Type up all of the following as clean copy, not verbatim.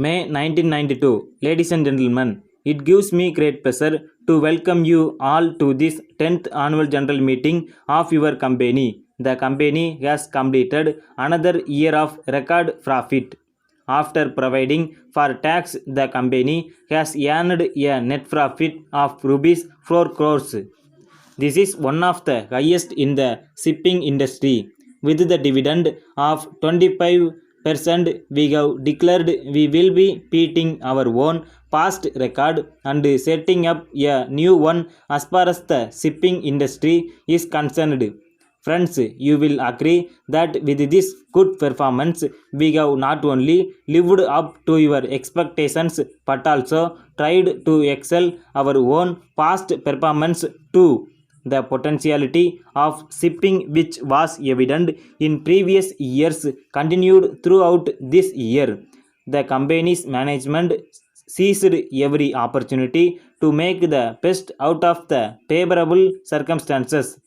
May 1992. Ladies and gentlemen, it gives me great pleasure to welcome you all to this 10th annual general meeting of your company. The company has completed another year of record profit. After providing for tax, the company has earned a net profit of rupees 4 crores. This is one of the highest in the shipping industry. With the dividend of 25%, we have declared we will be beating our own past record and setting up a new one as far as the shipping industry is concerned. Friends, you will agree that with this good performance, we have not only lived up to your expectations but also tried to excel our own past performance too. The potentiality of shipping, which was evident in previous years, continued throughout this year. The company's management seized every opportunity to make the best out of the favorable circumstances.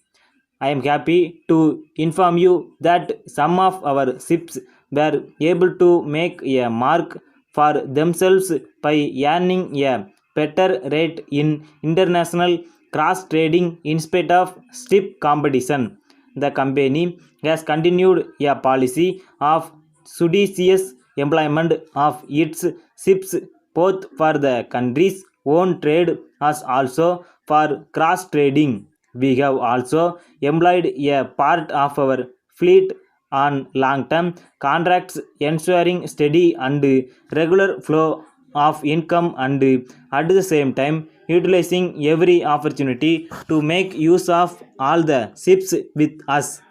I am happy to inform you that some of our ships were able to make a mark for themselves by earning a better rate in international cross trading in spite of stiff competition. The company has continued a policy of judicious employment of its ships both for the country's own trade as also for cross trading. We have also employed a part of our fleet on long-term contracts, ensuring steady and regular flow of income and at the same time utilizing every opportunity to make use of all the ships with us.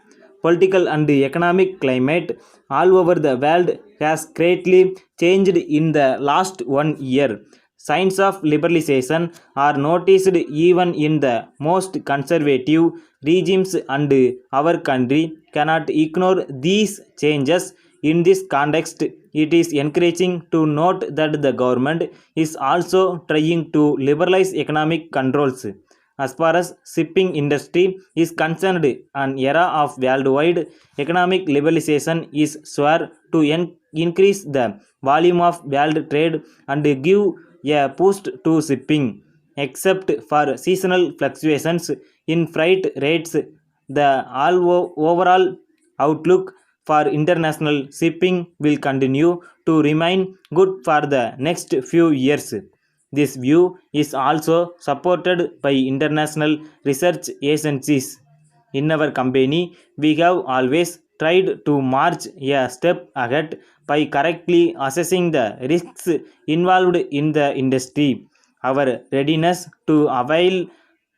Political and economic climate all over the world has greatly changed in the last 1 year. Signs of liberalization are noticed even in the most conservative regimes, and our country cannot ignore these changes. In this context, it is encouraging to note that the government is also trying to liberalize economic controls. As far as shipping industry is concerned, an era of worldwide economic liberalization is sure to increase the volume of world trade and give a boost to shipping. Except for seasonal fluctuations in freight rates, the overall outlook for international shipping will continue to remain good for the next few years. This view is also supported by international research agencies. In our company, we have always tried to march a step ahead by correctly assessing the risks involved in the industry. Our readiness to avail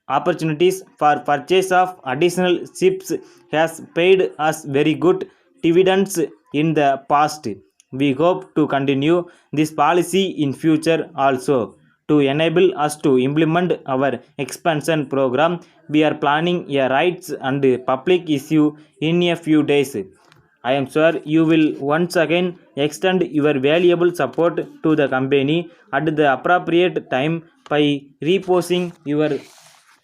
opportunities for purchase of additional ships has paid us very good dividends in the past. We hope to continue this policy in future also. To enable us to implement our expansion program, we are planning a rights and public issue in a few days. I am sure you will once again extend your valuable support to the company at the appropriate time by reposing your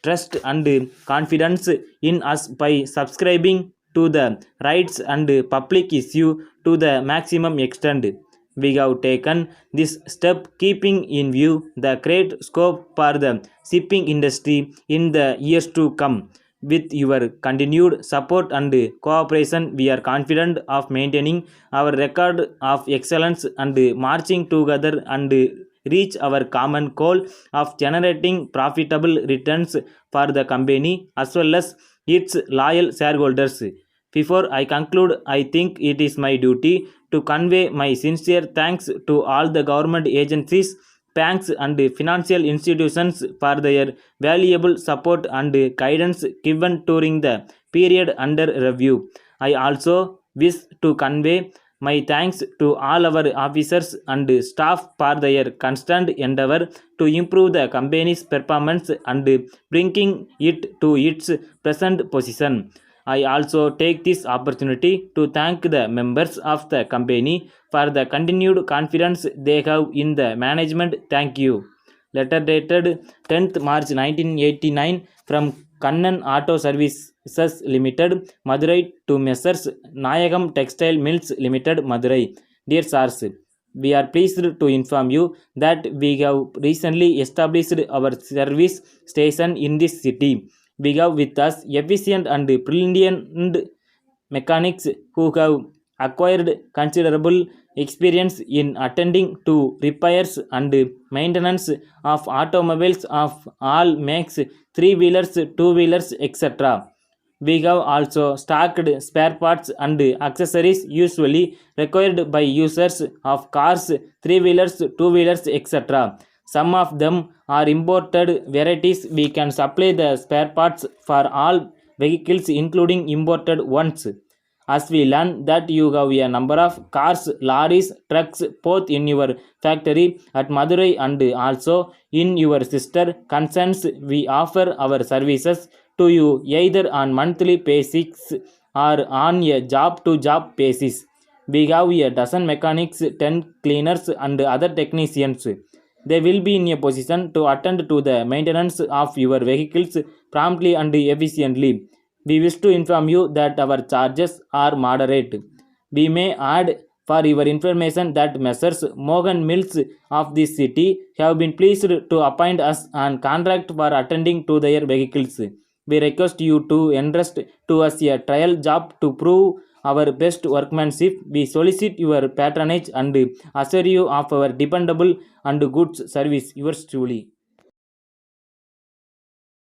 trust and confidence in us by subscribing to the rights and public issue to the maximum extent. We have taken this step keeping in view the great scope for the shipping industry in the years to come. With your continued support and cooperation, we are confident of maintaining our record of excellence and marching together and reach our common goal of generating profitable returns for the company as well as its loyal shareholders. Before I conclude, I think it is my duty to convey my sincere thanks to all the government agencies, banks and financial institutions for their valuable support and guidance given during the period under review. I also wish to convey my thanks to all our officers and staff for their constant endeavor to improve the company's performance and bringing it to its present position. I also take this opportunity to thank the members of the company for the continued confidence they have in the management. Thank you. Letter dated 10th March 1989 from Kannan Auto Services Limited, Madurai to Messrs. Nayagam Textile Mills Limited, Madurai. Dear sirs, We are pleased to inform you that we have recently established our service station in this city. We have with us efficient and brilliant mechanics who have acquired considerable experience in attending to repairs and maintenance of automobiles of all makes, three wheelers, two wheelers, etc. We have also stocked spare parts and accessories usually required by users of cars, three wheelers, two wheelers, etc. Some of them are imported varieties. We can supply the spare parts for all vehicles, including imported ones. As we learn that you have a number of cars, lorries, trucks, both in your factory at Madurai and also in your sister concerns, we offer our services to you either on monthly basis or on a job to job basis. We have a dozen mechanics, 10 cleaners, and other technicians. They will be in a position to attend to the maintenance of your vehicles promptly and efficiently. We wish to inform you that our charges are moderate. We may add for your information that Messrs. Mohan Mills of this city have been pleased to appoint us on contract for attending to their vehicles. We request you to entrust to us a trial job to prove our best workmanship. We solicit your patronage and assure you of our dependable and good service. Yours truly.